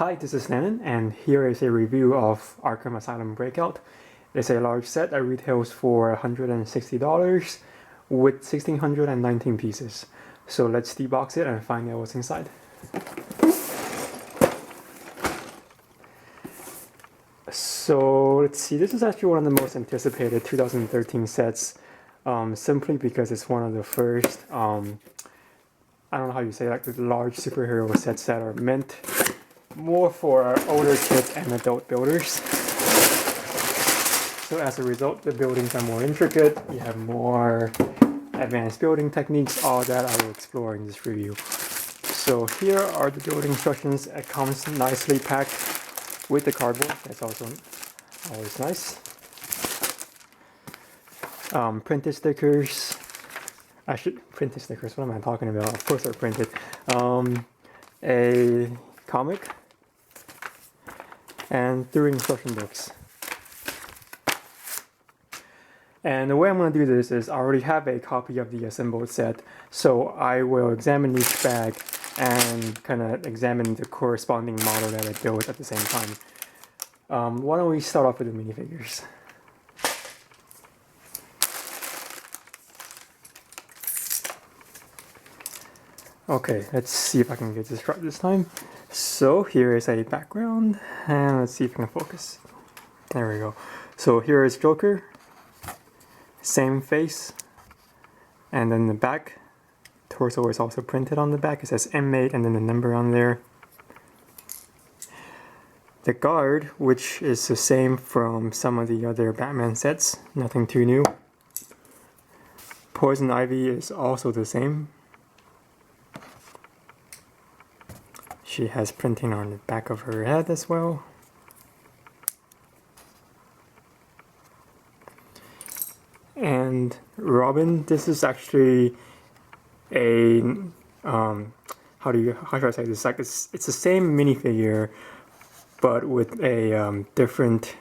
Hi, this is Lennon, and here is a review of Arkham Asylum Breakout. It's a large set that retails for $160 with 1,619 pieces. So let's debox it and find out what's inside. So let's see, this is actually one of the most anticipated 2013 sets, simply because it's one of the first, I don't know how you say, like the large superhero sets that are meant more for older kids and adult builders. So as a result, the buildings are more intricate, you have more advanced building techniques, all that I will explore in this review. So here are the building instructions. It comes nicely packed with the cardboard, that's also always nice. Printed stickers. Printed stickers, what am I talking about? Of course they're printed. A comic, and 3 instruction books. And the way I'm going to do this is I already have a copy of the assembled set, so I will examine each bag and kind of examine the corresponding model that I built at the same time. Why don't we start off with the minifigures? Okay, let's see if I can get this right this time. So here is a background, and let's see if I can focus. There we go. So here is Joker, same face, and then the back torso is also printed on the back. It says M8 and then the number on there. The guard, which is the same from some of the other Batman sets, nothing too new. Poison Ivy is also the same. She has printing on the back of her head as well. And Robin, this is actually a how should I say this? Like it's the same minifigure, but with a different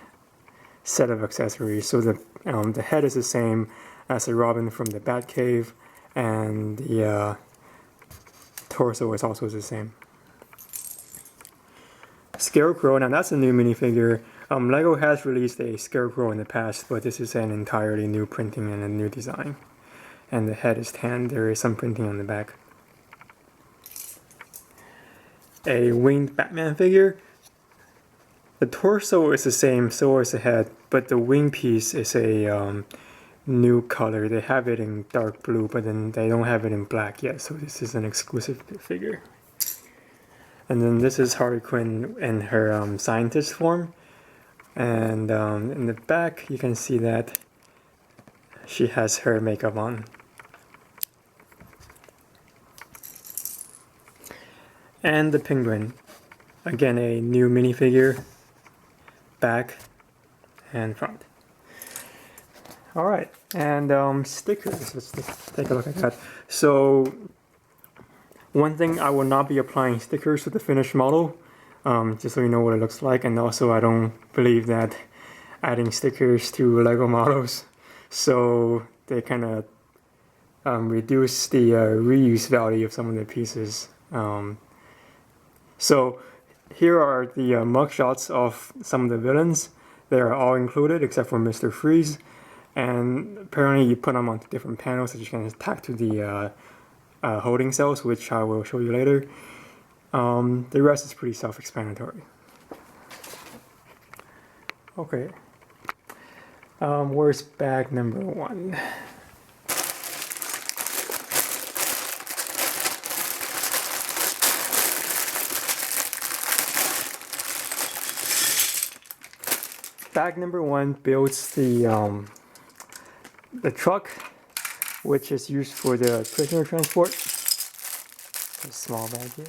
set of accessories. So the head is the same as the Robin from the Batcave, and the torso is also the same. Scarecrow, now that's a new minifigure. LEGO has released a Scarecrow in the past, but this is an entirely new printing and a new design. And the head is tan, there is some printing on the back. A winged Batman figure. The torso is the same, so is the head, but the wing piece is a new color. They have it in dark blue, but then they don't have it in black yet, so this is an exclusive figure. And then this is Harley Quinn in her scientist form. And in the back, you can see that she has her makeup on. And the Penguin. Again, a new minifigure. Back and front. Alright, and stickers. Let's take a look at that. So, one thing, I will not be applying stickers to the finished model, just so you know what it looks like, and also I don't believe that adding stickers to LEGO models, so they kind of reduce the reuse value of some of the pieces. So here are the mugshots of some of the villains. They are all included except for Mr. Freeze, and apparently you put them onto different panels that you can tack to the holding cells, which I will show you later. The rest is pretty self-explanatory. Okay. Where's bag number 1? Bag number 1 builds the truck, which is used for the prisoner transport. A small bag here.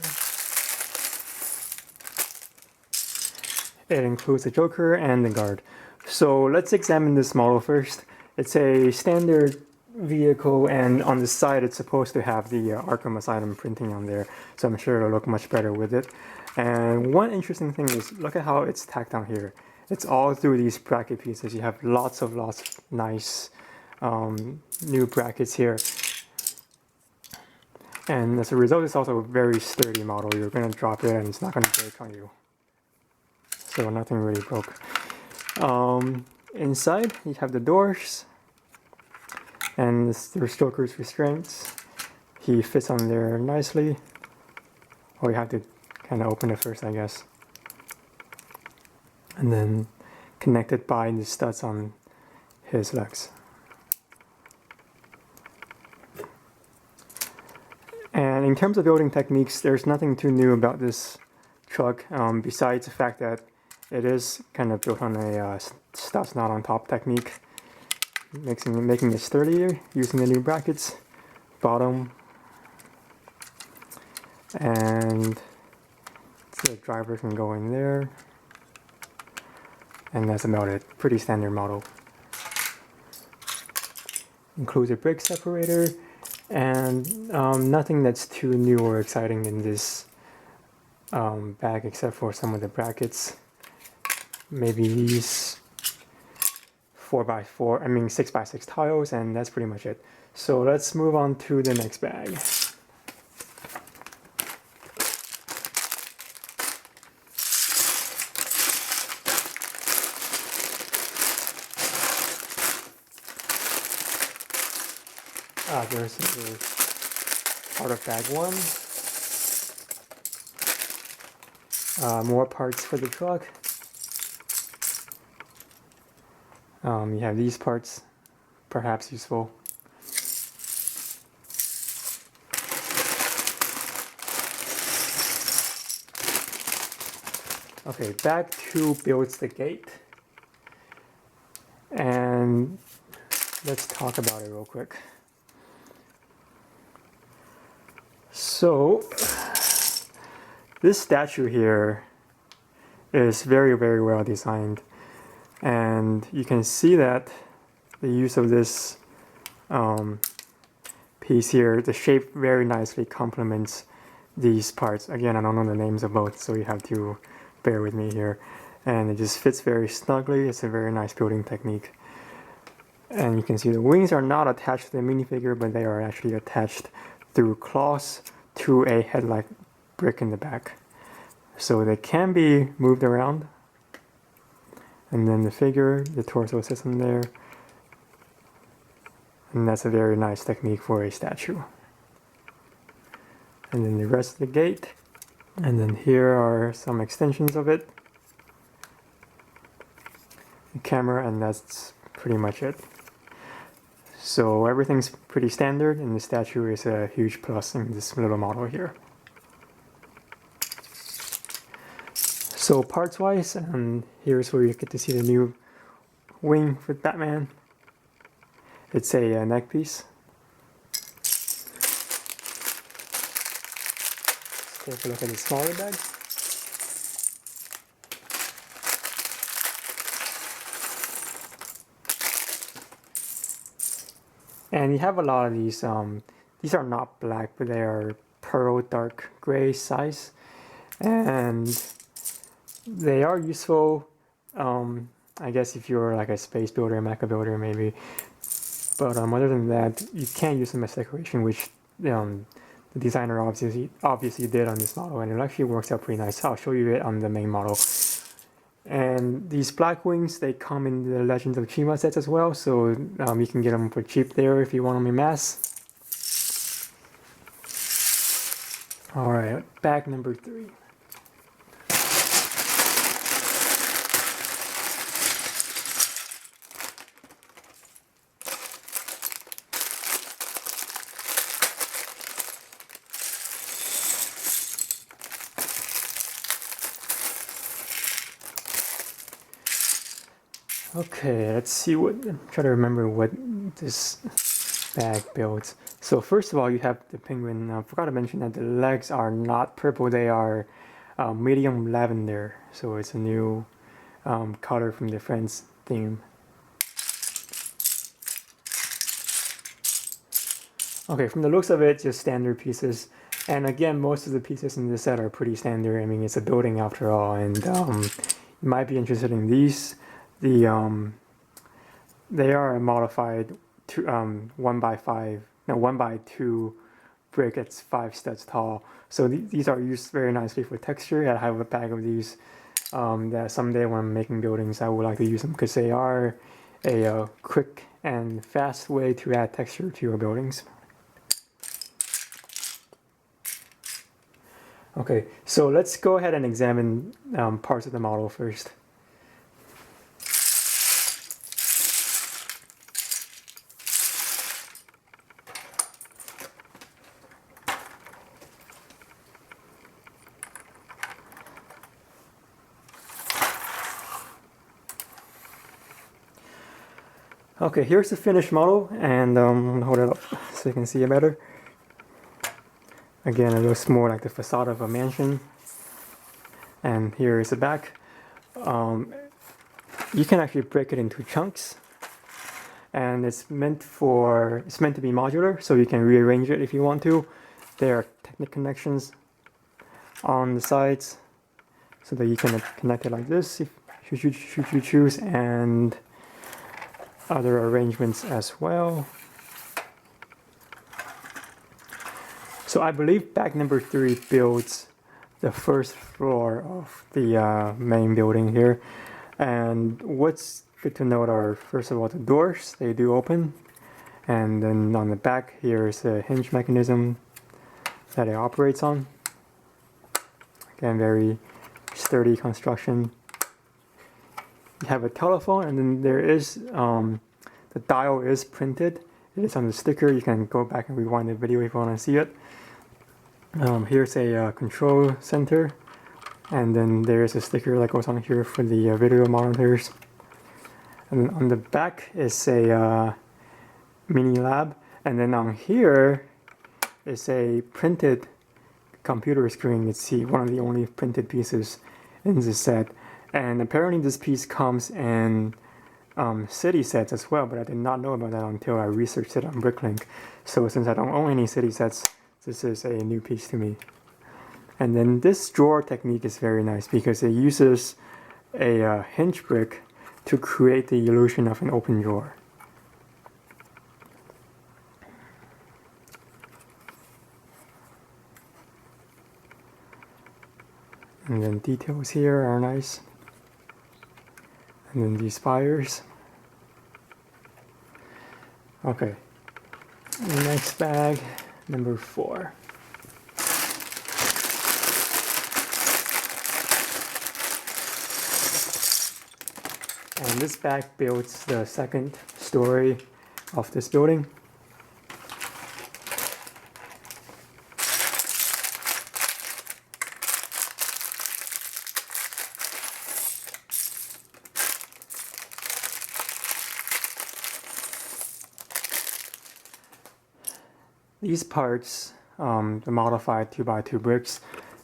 It includes the Joker and the guard. So let's examine this model first. It's a standard vehicle, and on the side it's supposed to have the Arkham Asylum printing on there, so I'm sure it'll look much better with it. And one interesting thing is, look at how it's tacked on here. It's all through these bracket pieces. You have lots of nice new brackets here. And as a result, it's also a very sturdy model. You're going to drop it and it's not going to break on you. so nothing really broke. Inside, you have the doors, and the stoker's restraints. He fits on there nicely. Or you have to kind of open it first, I guess. And then connected by the studs on his legs. And in terms of building techniques, there's nothing too new about this truck, besides the fact that it is kind of built on a studs not on top technique, making it sturdier using the new brackets, bottom, and the driver can go in there, and that's about it. Pretty standard model. Includes a brake separator, and nothing that's too new or exciting in this bag except for some of the brackets. Maybe these 6x6 tiles, and that's pretty much it. So let's move on to the next bag. There's part of bag one. More parts for the truck. You have these parts, perhaps useful. Okay, bag two builds the gate. And let's talk about it real quick. So, this statue here is very, very well designed. And you can see that the use of this piece here, the shape very nicely complements these parts. Again, I don't know the names of both, so you have to bear with me here. And it just fits very snugly. It's a very nice building technique. And you can see the wings are not attached to the minifigure, but they are actually attached through claws to a headlight brick in the back. So they can be moved around. And then the figure, the torso sits in there. And that's a very nice technique for a statue. And then the rest of the gate. And then here are some extensions of it. The camera, and that's pretty much it. So everything's pretty standard, and the statue is a huge plus in this little model here. So parts wise, and here's where you get to see the new wing for Batman. It's a neck piece. Let's take a look at the smaller bag. And you have a lot of these are not black, but they are pearl dark gray size. And they are useful, I guess if you're like a space builder, mecha builder maybe. But other than that, you can't use them as decoration, which the designer obviously did on this model, and it actually works out pretty nice. I'll show you it on the main model. And these black wings, they come in the Legends of Chima sets as well, so you can get them for cheap there if you want them in mass. Alright, bag number 3. Okay, let's see try to remember what this bag builds. So first of all, you have the penguin. I forgot to mention that the legs are not purple, they are medium lavender. So it's a new color from the Friends theme. Okay, from the looks of it, just standard pieces. And again, most of the pieces in this set are pretty standard. I mean, it's a building after all, and you might be interested in these. They are a modified 1x2 brick. It's 5 studs tall. So these are used very nicely for texture. I have a bag of these that someday when I'm making buildings I would like to use them because they are a quick and fast way to add texture to your buildings. Okay, so let's go ahead and examine parts of the model first. Okay, here's the finished model, and hold it up so you can see it better. Again, it looks more like the facade of a mansion. And here is the back. You can actually break it into chunks, and it's meant to be modular, so you can rearrange it if you want to. There are Technic connections on the sides, so that you can connect it like this if you choose, and other arrangements as well. So I believe bag number 3 builds the first floor of the main building here. And what's good to note are, first of all, the doors, they do open. And then on the back here is a hinge mechanism that it operates on. Again, very sturdy construction. You have a telephone, and then there is, the dial is printed. It is on the sticker. You can go back and rewind the video if you want to see it. Here's a control center, and then there's a sticker that goes on here for the video monitors. And then on the back is a mini lab, and then on here is a printed computer screen. It's one of the only printed pieces in this set, and apparently this piece comes in city sets as well, but I did not know about that until I researched it on Bricklink. So since I don't own any city sets, this is a new piece to me. And then this drawer technique is very nice because it uses a hinge brick to create the illusion of an open drawer. And then details here are nice. And then these spires. Okay, next bag, number 4. And this bag builds the second story of this building. These parts, the modified 2x2 bricks,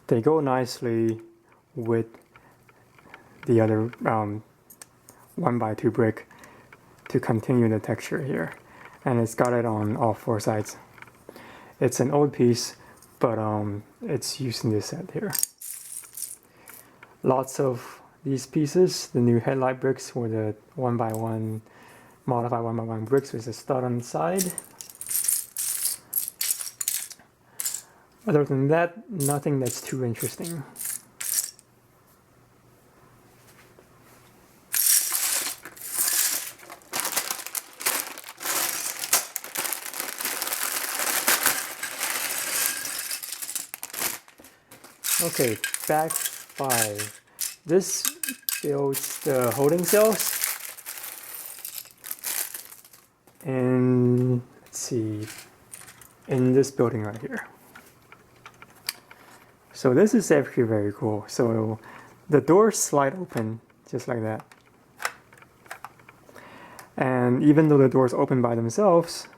they go nicely with the other 1x2 brick to continue the texture here. And it's got it on all 4 sides. It's an old piece, but it's used in this set here. Lots of these pieces, the new headlight bricks were the 1x1, modified 1x1 bricks with a stud on the side. Other than that, nothing that's too interesting. Okay, bag 5. This builds the holding cells. And let's see, in this building right here. So this is actually very cool. So the doors slide open just like that. And even though the doors open by themselves,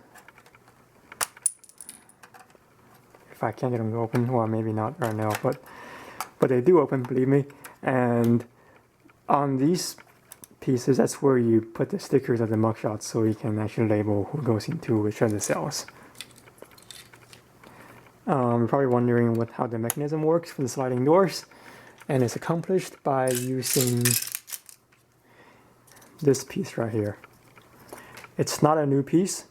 if I can't get them to open, well, maybe not right now, but they do open, believe me. And on these pieces, that's where you put the stickers of the mugshots so you can actually label who goes into which of the cells. You're probably wondering how the mechanism works for the sliding doors, and it's accomplished by using this piece right here. It's not a new piece,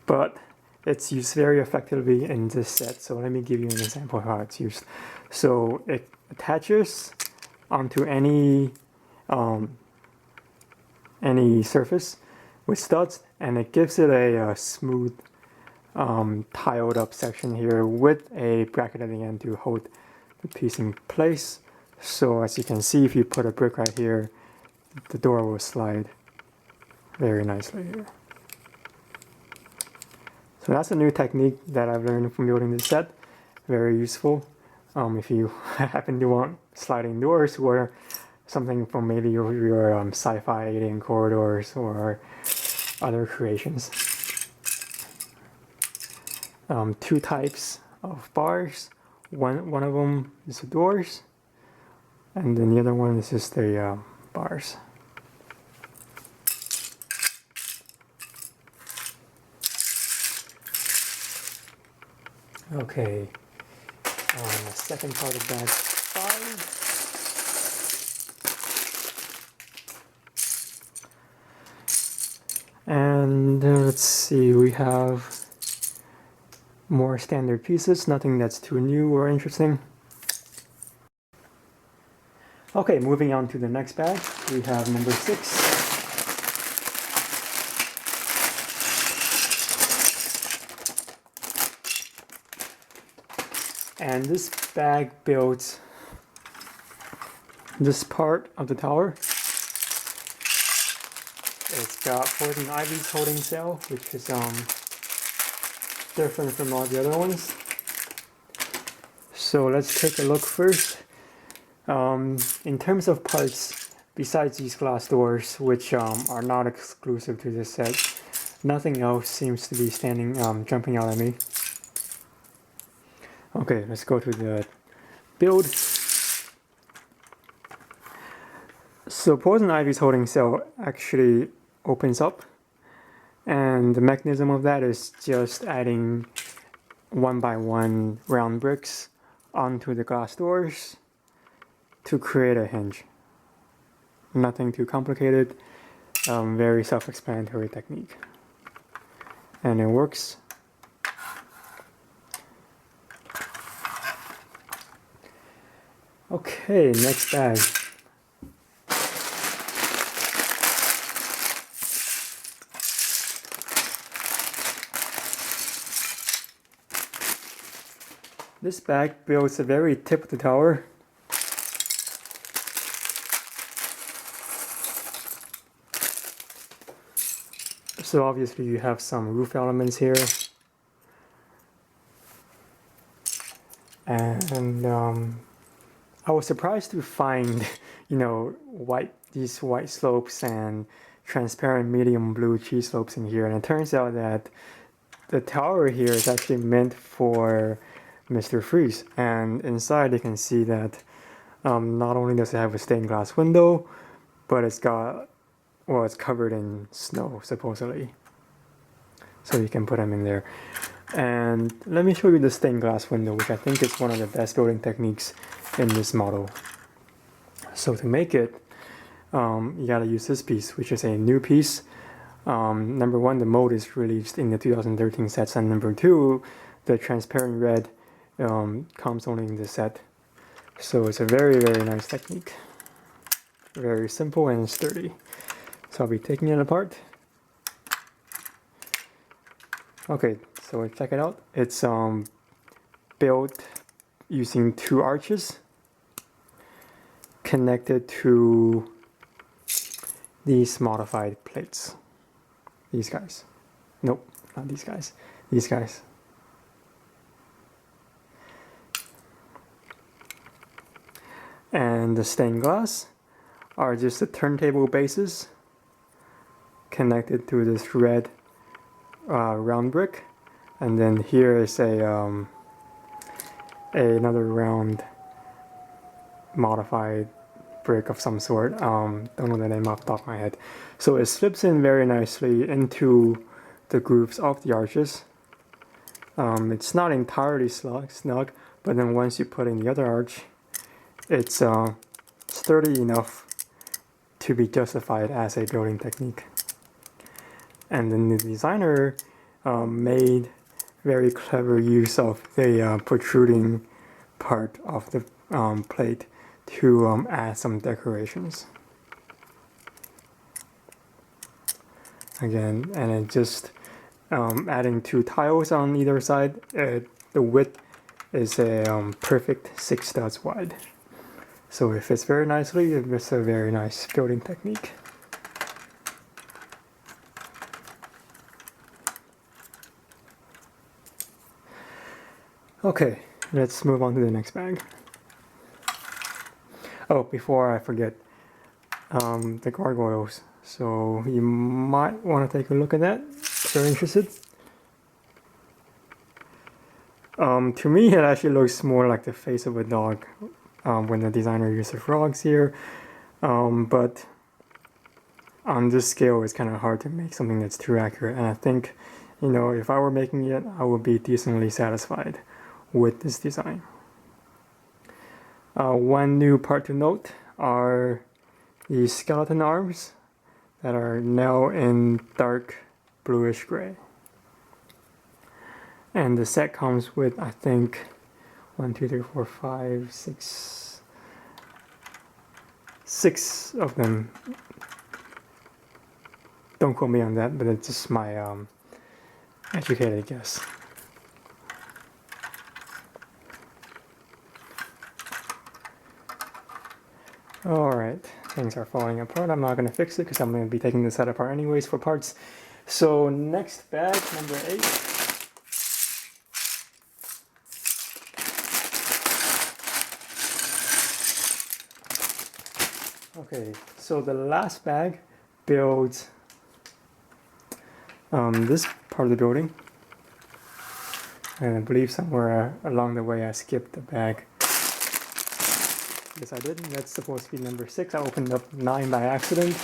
but it's used very effectively in this set. So let me give you an example of how it's used. So it attaches onto any surface with studs, and it gives it a smooth tiled up section here with a bracket at the end to hold the piece in place. So as you can see, if you put a brick right here, the door will slide very nicely here. So that's a new technique that I've learned from building this set. Very useful if you happen to want sliding doors or something from maybe your sci-fi alien corridors or other creations. Two types of bars. One of them is the doors, and then the other one is just the bars. Okay, the second part of bag 5. And let's see, we have more standard pieces, nothing that's too new or interesting. Okay, moving on to the next bag, we have number 6. And this bag builds this part of the tower. It's got Poison Ivy's holding cell, which is different from all the other ones. So let's take a look first. In terms of parts, besides these glass doors, which are not exclusive to this set, nothing else seems to be jumping out at me. Okay, let's go to the build. So Poison Ivy's holding cell actually opens up, and the mechanism of that is just adding 1 by 1 round bricks onto the glass doors to create a hinge. Nothing too complicated, very self-explanatory technique. And it works. Okay, next bag. This bag builds the very tip of the tower. So obviously you have some roof elements here. And I was surprised to find, these white slopes and transparent medium blue cheese slopes in here. And it turns out that the tower here is actually meant for Mr. Freeze. And inside you can see that not only does it have a stained glass window, but it's covered in snow, supposedly. So you can put them in there. And let me show you the stained glass window, which I think is one of the best building techniques in this model. So to make it, you gotta use this piece, which is a new piece. Number 1, the mold is released in the 2013 sets, and number 2, the transparent red comes only in this set. So it's a very, very nice technique. Very simple and sturdy. So I'll be taking it apart. Okay, so check it out. It's built using 2 arches connected to these modified plates. These guys. Nope, not these guys. These guys. And the stained glass are just the turntable bases connected to this red round brick, and then here is another round modified brick of some sort. Don't know the name off the top of my head. So it slips in very nicely into the grooves of the arches. It's not entirely snug, but then once you put in the other arch, it's sturdy enough to be justified as a building technique. And then the designer made very clever use of the protruding part of the plate to add some decorations. Again, and it just adding 2 tiles on either side. The width is a perfect 6 studs wide. So it fits very nicely. It's a very nice building technique. Okay, let's move on to the next bag. Oh, before I forget, the gargoyles. So you might want to take a look at that if you're interested. To me, it actually looks more like the face of a dog when the designer uses frogs here. But on this scale, it's kind of hard to make something that's too accurate. And I think, you know, if I were making it, I would be decently satisfied with this design. One new part to note are the skeleton arms that are now in dark bluish gray. And the set comes with, I think, 1, 2, 3, 4, 5, 6 of them. Don't quote me on that, but it's just my educated guess. Alright, things are falling apart. I'm not going to fix it because I'm going to be taking the set apart anyways for parts. So next bag, number 8. Okay, so the last bag builds this part of the building. And I believe somewhere along the way I skipped the bag. Yes, I did. That's supposed to be number 6. I opened up 9 by accident.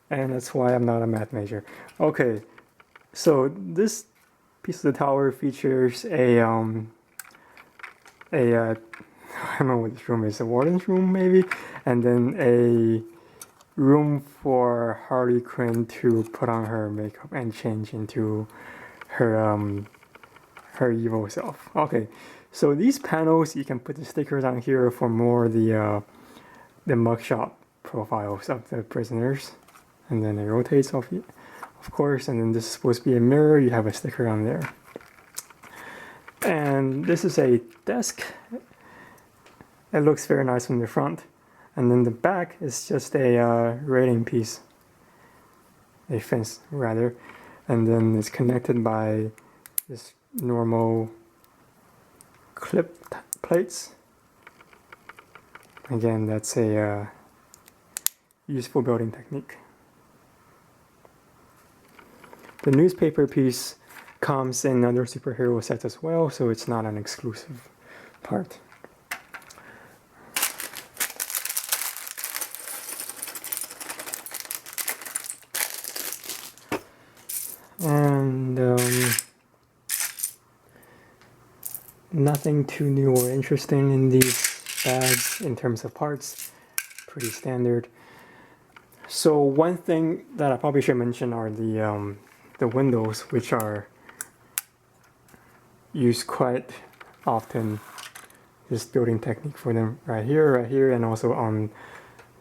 And that's why I'm not a math major. Okay, so this piece of the tower features a I don't know what this room is, a warden's room maybe, and then a room for Harley Quinn to put on her makeup and change into her her evil self. Okay, so these panels, you can put the stickers on here for more the mugshot profiles of the prisoners, and then it rotates off, of course, and then this is supposed to be a mirror. You have a sticker on there, and this is a desk. It looks very nice from the front, and then the back is just a railing piece, a fence rather, and then it's connected by this normal clip plates. Again, that's a useful building technique. The newspaper piece comes in other superhero sets as well, so it's not an exclusive part. And nothing too new or interesting in these bags in terms of parts, pretty standard. So one thing that I probably should mention are the windows, which are used quite often. This building technique for them right here, and also on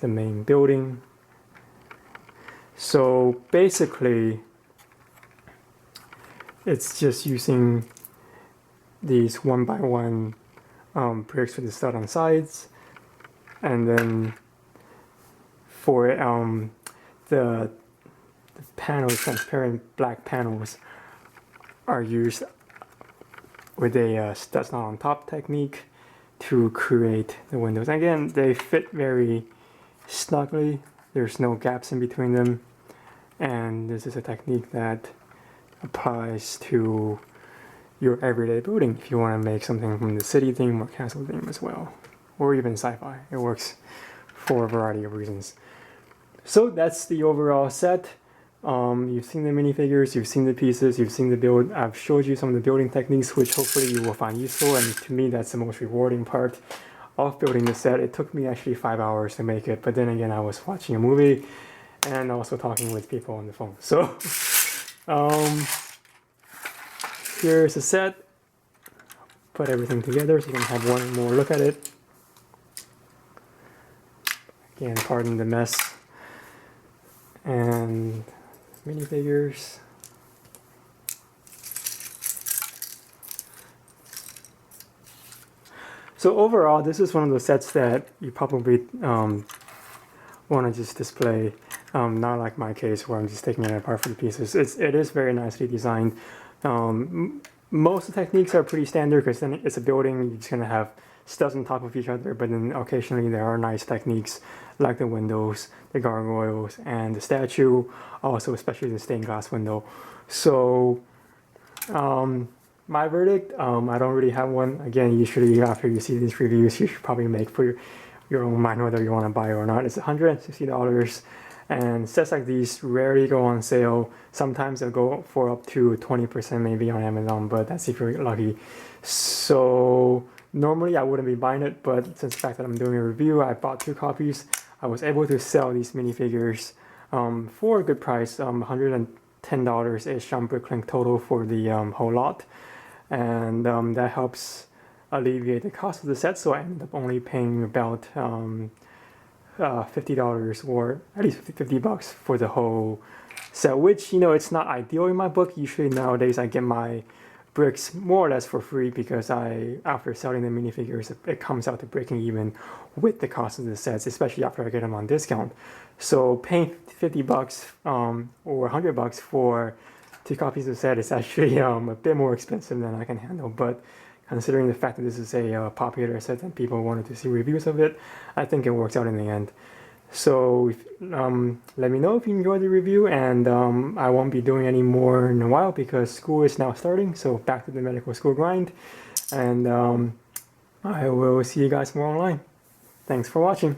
the main building. So basically, it's just using these 1x1 bricks with the stud on sides, and then for the panels, transparent black panels, are used with a studs not on top technique to create the windows. And again, they fit very snugly. There's no gaps in between them, and this is a technique that applies to your everyday building if you want to make something from the city theme or castle theme as well, or even sci-fi. It works for a variety of reasons. So that's the overall set. You've seen the minifigures, you've seen the pieces, you've seen the build. I've showed you some of the building techniques, which hopefully you will find useful, and to me that's the most rewarding part of building the set. It took me actually 5 hours to make it, but then again I was watching a movie and also talking with people on the phone. So here's a set. Put everything together so you can have one more look at it. Again, pardon the mess. And minifigures. So overall, this is one of those sets that you probably want to just display. Not like my case where I'm just taking it apart for the pieces. It is very nicely designed. Most of the techniques are pretty standard because then it's a building, you're just going to have studs on top of each other, but then occasionally there are nice techniques like the windows, the gargoyles, and the statue, also especially the stained glass window. So my verdict, I don't really have one. Again, usually after you see these reviews, you should probably make for your own mind whether you want to buy it or not. It's $160, and sets like these rarely go on sale. Sometimes they'll go for up to 20% maybe on Amazon, but that's if you're lucky. So normally I wouldn't be buying it, but since the fact that I'm doing a review, I bought 2 copies. I was able to sell these minifigures for a good price, $110-ish on Bricklink total for the whole lot. And that helps alleviate the cost of the set, so I ended up only paying about $50 or at least $50 for the whole set, which, you know, it's not ideal in my book. Usually nowadays I get my bricks more or less for free because after selling the minifigures, it comes out to breaking even with the cost of the sets, especially after I get them on discount. So paying $50 or $100 for 2 copies of the set is actually a bit more expensive than I can handle, but considering the fact that this is a popular set and people wanted to see reviews of it, I think it works out in the end. So let me know if you enjoyed the review, and I won't be doing any more in a while because school is now starting, so back to the medical school grind, and I will see you guys more online. Thanks for watching.